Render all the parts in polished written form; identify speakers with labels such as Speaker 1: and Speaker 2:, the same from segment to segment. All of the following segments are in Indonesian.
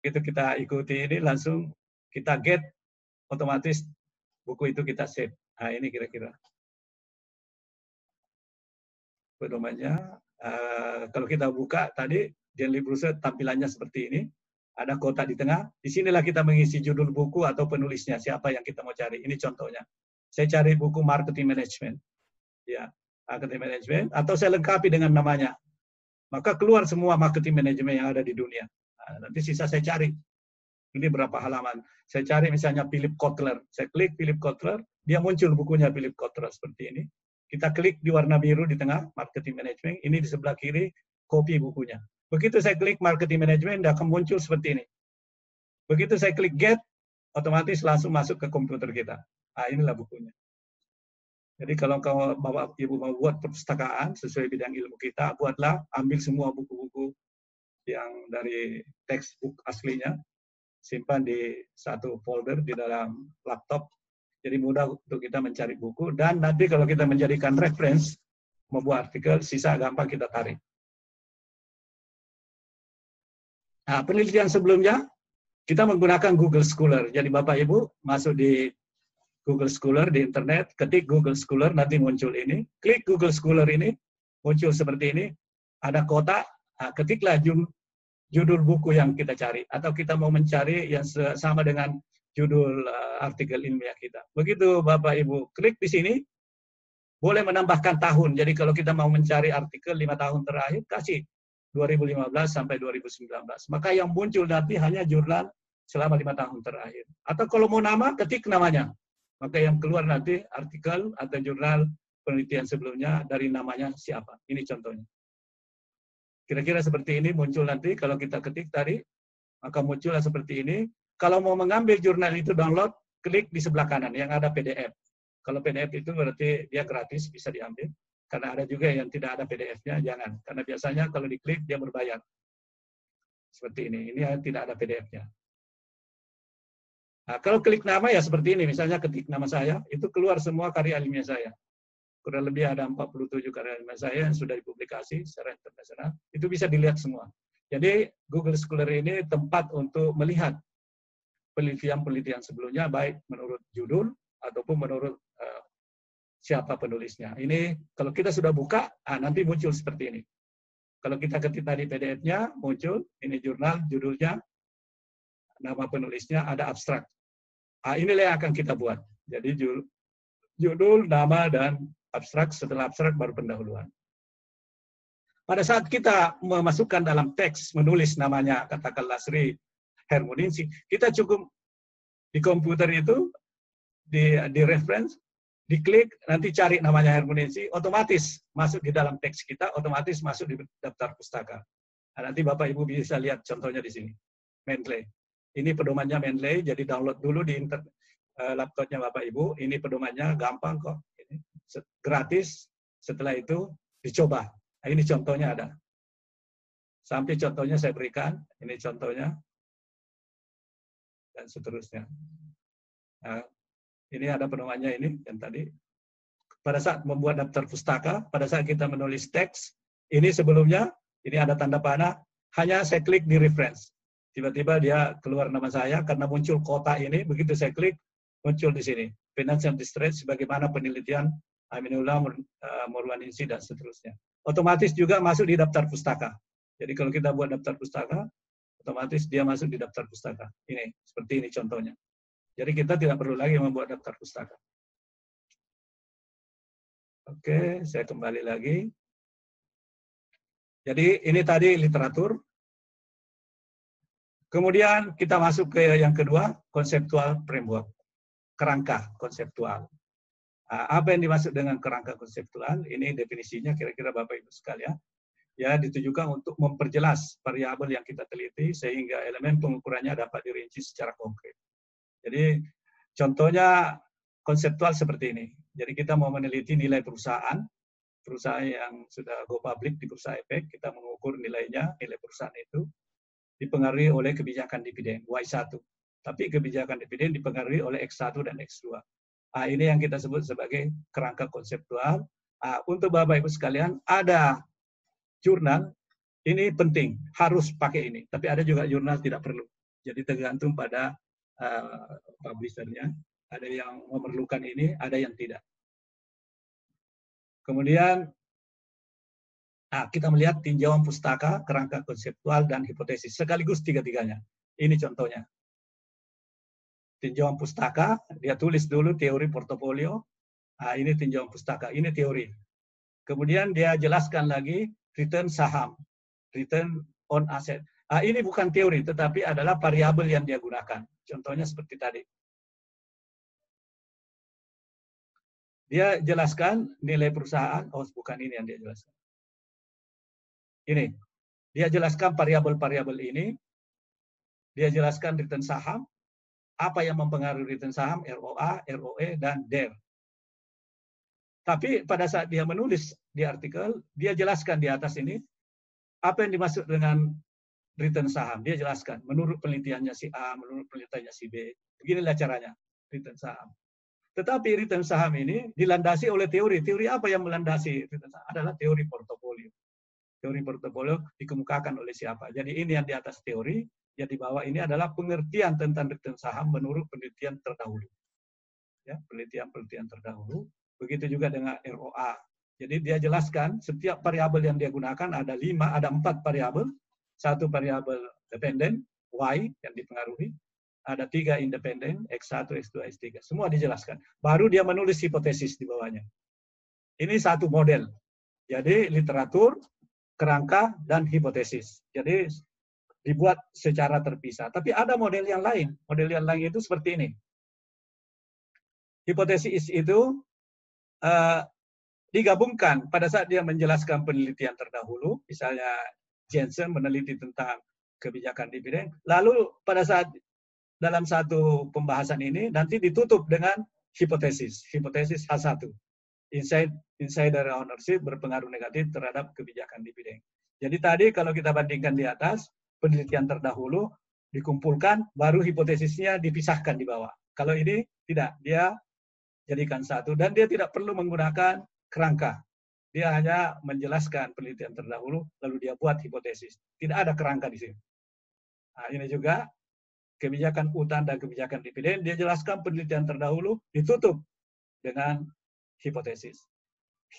Speaker 1: Begitu kita ikuti ini langsung kita get, otomatis buku itu kita save. Nah, ini kira-kira pedomannya. Kalau kita buka tadi, Daily Browser tampilannya seperti ini. Ada kotak di tengah. Disinilah kita mengisi judul buku atau penulisnya, siapa yang kita mau cari. Ini contohnya. Saya cari buku Marketing Management. Ya, Marketing Management. Atau saya lengkapi dengan namanya. Maka keluar semua marketing management yang ada di dunia. Nah, nanti sisa saya cari. Ini berapa halaman. Saya cari misalnya Philip Kotler. Saya klik Philip Kotler, dia muncul bukunya Philip Kotler seperti ini. Kita klik di warna biru di tengah, Marketing Management. Ini di sebelah kiri, copy bukunya. Begitu saya klik Marketing Management, dia akan muncul seperti ini. Begitu saya klik Get, otomatis langsung masuk ke komputer kita. Nah, inilah bukunya. Jadi kalau Bapak Ibu mau buat perpustakaan sesuai bidang ilmu kita, buatlah, ambil semua buku-buku yang dari textbook aslinya, simpan di satu folder di dalam laptop. Jadi mudah untuk kita mencari buku, dan nanti kalau kita menjadikan reference, membuat artikel, sisa gampang kita tarik. Nah, penelitian sebelumnya, kita menggunakan Google Scholar. Jadi Bapak Ibu masuk di Google Scholar di internet, ketik Google Scholar, nanti muncul ini. Klik Google Scholar ini, muncul seperti ini. Ada kotak, nah, ketiklah judul buku yang kita cari. Atau kita mau mencari yang sama dengan judul artikel ilmiah kita. Begitu Bapak Ibu klik di sini, boleh menambahkan tahun. Jadi kalau kita mau mencari artikel 5 tahun terakhir, kasih 2015 sampai 2019. Maka yang muncul nanti hanya jurnal selama 5 tahun terakhir. Atau kalau mau nama, ketik namanya. Maka yang keluar nanti artikel atau jurnal penelitian sebelumnya dari namanya siapa. Ini contohnya. Kira-kira seperti ini muncul nanti kalau kita ketik tadi, maka muncullah seperti ini. Kalau mau mengambil jurnal itu download, klik di sebelah kanan yang ada PDF. Kalau PDF itu berarti dia gratis, bisa diambil. Karena ada juga yang tidak ada PDF-nya, jangan. Karena biasanya kalau diklik dia berbayar. Seperti ini tidak ada PDF-nya. Nah, kalau klik nama ya seperti ini, misalnya ketik nama saya, itu keluar semua karya ilmiah saya. Kurang lebih ada 47 karya ilmiah saya yang sudah dipublikasi secara internasional. Itu bisa dilihat semua. Jadi Google Scholar ini tempat untuk melihat penelitian-penelitian sebelumnya, baik menurut judul ataupun menurut siapa penulisnya. Ini kalau kita sudah buka, nanti muncul seperti ini. Kalau kita ketik tadi PDF-nya, muncul, ini jurnal, judulnya, nama penulisnya, ada abstrak. Inilah yang akan kita buat. Jadi judul, nama, dan abstrak. Setelah abstrak baru pendahuluan. Pada saat kita memasukkan dalam teks, menulis namanya, katakanlah Sri Hermoningsi, kita cukup di komputer itu, di reference, diklik, nanti cari namanya Hermoningsi, otomatis masuk di dalam teks kita, otomatis masuk di daftar pustaka. Nah, nanti Bapak Ibu bisa lihat contohnya di sini, Mendeley. Ini pedomannya Mendeley, jadi download dulu di laptopnya Bapak Ibu. Ini pedomannya gampang kok, ini gratis. Setelah itu dicoba. Nah, ini contohnya ada. Sampai contohnya saya berikan, ini contohnya, dan seterusnya. Nah, ini ada pedomannya ini yang tadi. Pada saat membuat daftar pustaka, pada saat kita menulis teks, ini sebelumnya, ini ada tanda panah, hanya saya klik di reference. Tiba-tiba dia keluar nama saya, karena muncul kotak ini, begitu saya klik, muncul di sini. Financial Distress, sebagaimana penelitian Aminullah, Murwaningsi, dan seterusnya. Otomatis juga masuk di daftar pustaka. Jadi kalau kita buat daftar pustaka, otomatis dia masuk di daftar pustaka. Ini, seperti ini contohnya. Jadi kita tidak perlu lagi membuat daftar pustaka. Oke, saya kembali lagi. Jadi ini tadi literatur. Kemudian kita masuk ke yang kedua, konseptual framework. Kerangka konseptual. Apa yang dimaksud dengan kerangka konseptual? Ini definisinya kira-kira Bapak Ibu sekalian. Ya, ditujukan untuk memperjelas variabel yang kita teliti sehingga elemen pengukurannya dapat dirinci secara konkret. Jadi contohnya konseptual seperti ini. Jadi kita mau meneliti nilai perusahaan yang sudah go public di Bursa Efek, kita mengukur nilainya, nilai perusahaan itu dipengaruhi oleh kebijakan dividen Y1. Tapi kebijakan dividen dipengaruhi oleh X1 dan X2. Ini yang kita sebut sebagai kerangka konseptual. Untuk Bapak Ibu sekalian, ada jurnal, ini penting, harus pakai ini. Tapi ada juga jurnal tidak perlu. Jadi tergantung pada publishernya. Ada yang memerlukan ini, ada yang tidak. Kemudian kita melihat tinjauan pustaka, kerangka konseptual, dan hipotesis. Sekaligus tiga-tiganya. Ini contohnya. Tinjauan pustaka, dia tulis dulu teori portofolio. Ini tinjauan pustaka, ini teori. Kemudian dia jelaskan lagi return saham, return on asset. Ini bukan teori, tetapi adalah variabel yang dia gunakan. Contohnya seperti tadi. Dia jelaskan nilai perusahaan, bukan ini yang dia jelaskan. Ini, dia jelaskan variabel-variabel ini, dia jelaskan return saham, apa yang mempengaruhi return saham, ROA, ROE, dan DER. Tapi pada saat dia menulis di artikel, dia jelaskan di atas ini, apa yang dimaksud dengan return saham. Dia jelaskan, menurut penelitiannya si A, menurut penelitiannya si B. Beginilah caranya, return saham. Tetapi return saham ini dilandasi oleh teori. Teori apa yang melandasi return saham? Adalah teori portofolio. Teori portofolio dikemukakan oleh siapa? Jadi ini yang di atas teori, yang di bawah ini adalah pengertian tentang return saham menurut penelitian terdahulu. Ya, penelitian-penelitian terdahulu. Begitu juga dengan ROA. Jadi dia jelaskan setiap variabel yang dia gunakan ada 4 variabel. Satu variabel dependen, Y yang dipengaruhi. Ada 3 independen, X1, X2, X3. Semua dijelaskan. Baru dia menulis hipotesis di bawahnya. Ini satu model. Jadi literatur, kerangka, dan hipotesis. Jadi dibuat secara terpisah. Tapi ada model yang lain. Model yang lain itu seperti ini. Hipotesis itu digabungkan pada saat dia menjelaskan penelitian terdahulu, misalnya Jensen meneliti tentang kebijakan dividen, lalu pada saat dalam satu pembahasan ini nanti ditutup dengan hipotesis H1. Insider ownership berpengaruh negatif terhadap kebijakan dividen. Jadi tadi kalau kita bandingkan di atas, penelitian terdahulu dikumpulkan, baru hipotesisnya dipisahkan di bawah. Kalau ini tidak, dia jadikan satu, dan dia tidak perlu menggunakan kerangka. Dia hanya menjelaskan penelitian terdahulu, lalu dia buat hipotesis. Tidak ada kerangka di sini. Nah, ini juga kebijakan utang dan kebijakan dividen, dia jelaskan penelitian terdahulu, ditutup dengan hipotesis.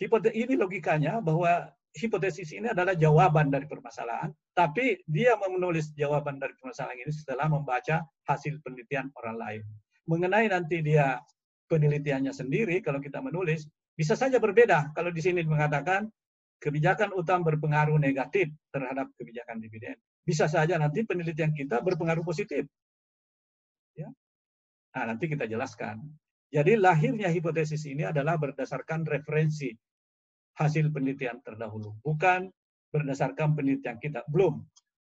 Speaker 1: Ini logikanya bahwa hipotesis ini adalah jawaban dari permasalahan, tapi dia menulis jawaban dari permasalahan ini setelah membaca hasil penelitian orang lain. Mengenai nanti dia penelitiannya sendiri, kalau kita menulis, bisa saja berbeda. Kalau di sini mengatakan kebijakan utang berpengaruh negatif terhadap kebijakan dividen, bisa saja nanti penelitian kita berpengaruh positif. Ya. Nah, nanti kita jelaskan. Jadi lahirnya hipotesis ini adalah berdasarkan referensi hasil penelitian terdahulu, bukan berdasarkan penelitian kita. Belum.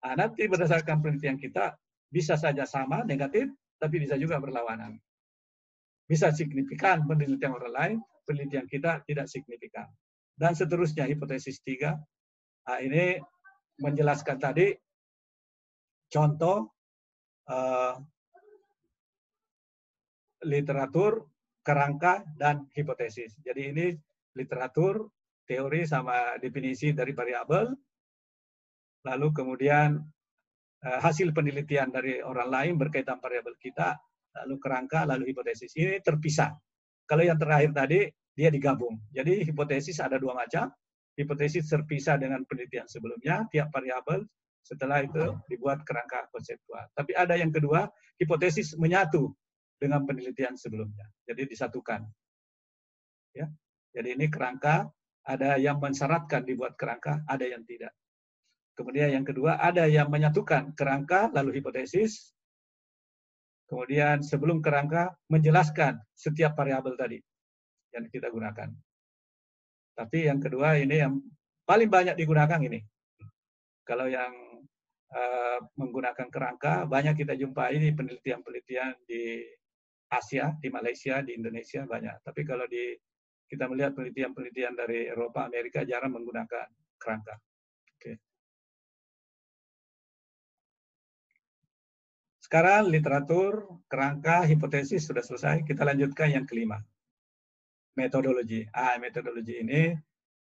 Speaker 1: Nah, nanti berdasarkan penelitian kita bisa saja sama, negatif, tapi bisa juga berlawanan. Bisa signifikan penelitian orang lain, penelitian kita tidak signifikan. Dan seterusnya, hipotesis 3. Nah, ini menjelaskan tadi contoh literatur, kerangka, dan hipotesis. Jadi ini literatur, teori sama definisi dari variabel, lalu kemudian hasil penelitian dari orang lain berkaitan variabel kita, lalu kerangka, lalu hipotesis. Ini terpisah. Kalau yang terakhir tadi, dia digabung. Jadi hipotesis ada 2 macam. Hipotesis terpisah dengan penelitian sebelumnya, tiap variabel, setelah itu dibuat kerangka konseptual. Tapi ada yang kedua, hipotesis menyatu dengan penelitian sebelumnya. Jadi disatukan. Ya. Jadi ini kerangka, ada yang mensyaratkan dibuat kerangka, ada yang tidak. Kemudian yang kedua, ada yang menyatukan kerangka, lalu hipotesis. Kemudian sebelum kerangka, menjelaskan setiap variabel tadi yang kita gunakan. Tapi yang kedua ini yang paling banyak digunakan ini. Kalau yang menggunakan kerangka, banyak kita jumpai ini penelitian-penelitian di Asia, di Malaysia, di Indonesia banyak. Tapi kalau kita melihat penelitian-penelitian dari Eropa, Amerika jarang menggunakan kerangka. Oke. Sekarang literatur, kerangka, hipotesis sudah selesai. Kita lanjutkan yang kelima. Metodologi. Metodologi ini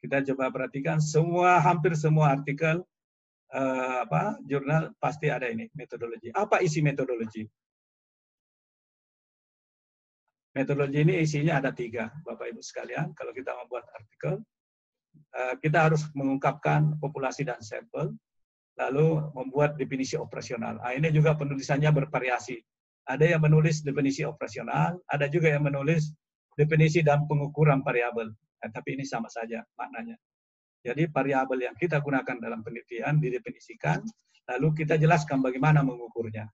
Speaker 1: kita coba perhatikan hampir semua artikel jurnal pasti ada ini metodologi. Apa isi metodologi? Metodologi ini isinya ada 3, Bapak Ibu sekalian. Kalau kita membuat artikel, kita harus mengungkapkan populasi dan sampel, lalu membuat definisi operasional. Nah, ini juga penulisannya bervariasi. Ada yang menulis definisi operasional, ada juga yang menulis definisi dan pengukuran variabel. Nah, tapi ini sama saja maknanya. Jadi variabel yang kita gunakan dalam penelitian didefinisikan, lalu kita jelaskan bagaimana mengukurnya.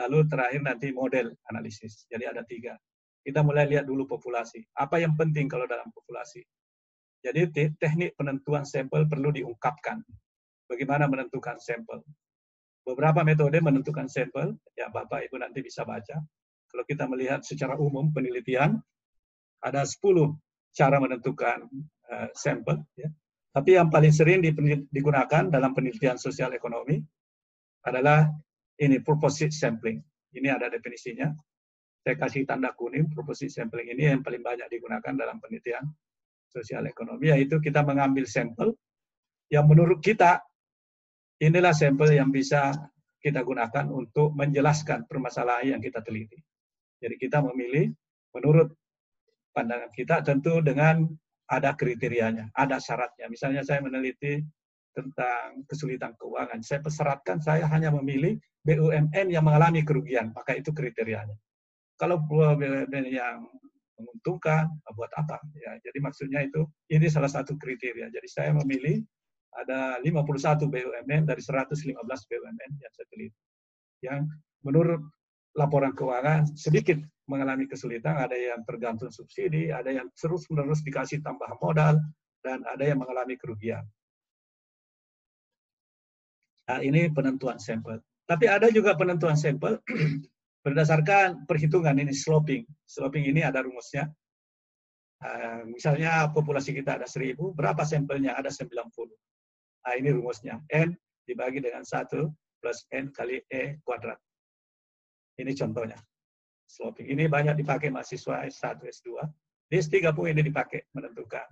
Speaker 1: Lalu terakhir nanti model analisis. Jadi ada 3. Kita mulai lihat dulu populasi. Apa yang penting kalau dalam populasi? Jadi teknik penentuan sampel perlu diungkapkan. Bagaimana menentukan sampel? Beberapa metode menentukan sampel, ya Bapak Ibu nanti bisa baca. Kalau kita melihat secara umum penelitian, ada 10 cara menentukan sampel. Ya. Tapi yang paling sering digunakan dalam penelitian sosial ekonomi adalah ini, proposite sampling. Ini ada definisinya. Saya kasih tanda kuning, proposite sampling ini yang paling banyak digunakan dalam penelitian sosial ekonomi, yaitu kita mengambil sampel yang menurut kita inilah sampel yang bisa kita gunakan untuk menjelaskan permasalahan yang kita teliti. Jadi kita memilih menurut pandangan kita, tentu dengan ada kriterianya, ada syaratnya. Misalnya saya meneliti tentang kesulitan keuangan, saya persyaratkan saya hanya memilih BUMN yang mengalami kerugian, maka itu kriterianya. Kalau BUMN yang menguntungkan, buat apa? Ya, jadi maksudnya itu, ini salah satu kriteria. Jadi saya memilih ada 51 BUMN dari 115 BUMN yang saya teliti. Yang menurut laporan keuangan sedikit mengalami kesulitan, ada yang tergantung subsidi, ada yang terus-menerus dikasih tambahan modal, dan ada yang mengalami kerugian. Nah, ini penentuan sampel. Tapi ada juga penentuan sampel berdasarkan perhitungan, ini sloping. Sloping ini ada rumusnya. Misalnya populasi kita ada 1000, berapa sampelnya? Ada 90. Nah, ini rumusnya. N dibagi dengan 1 plus N kali E kuadrat. Ini contohnya. Sloping. Ini banyak dipakai mahasiswa S1, S2. Di S3 pun ini dipakai menentukan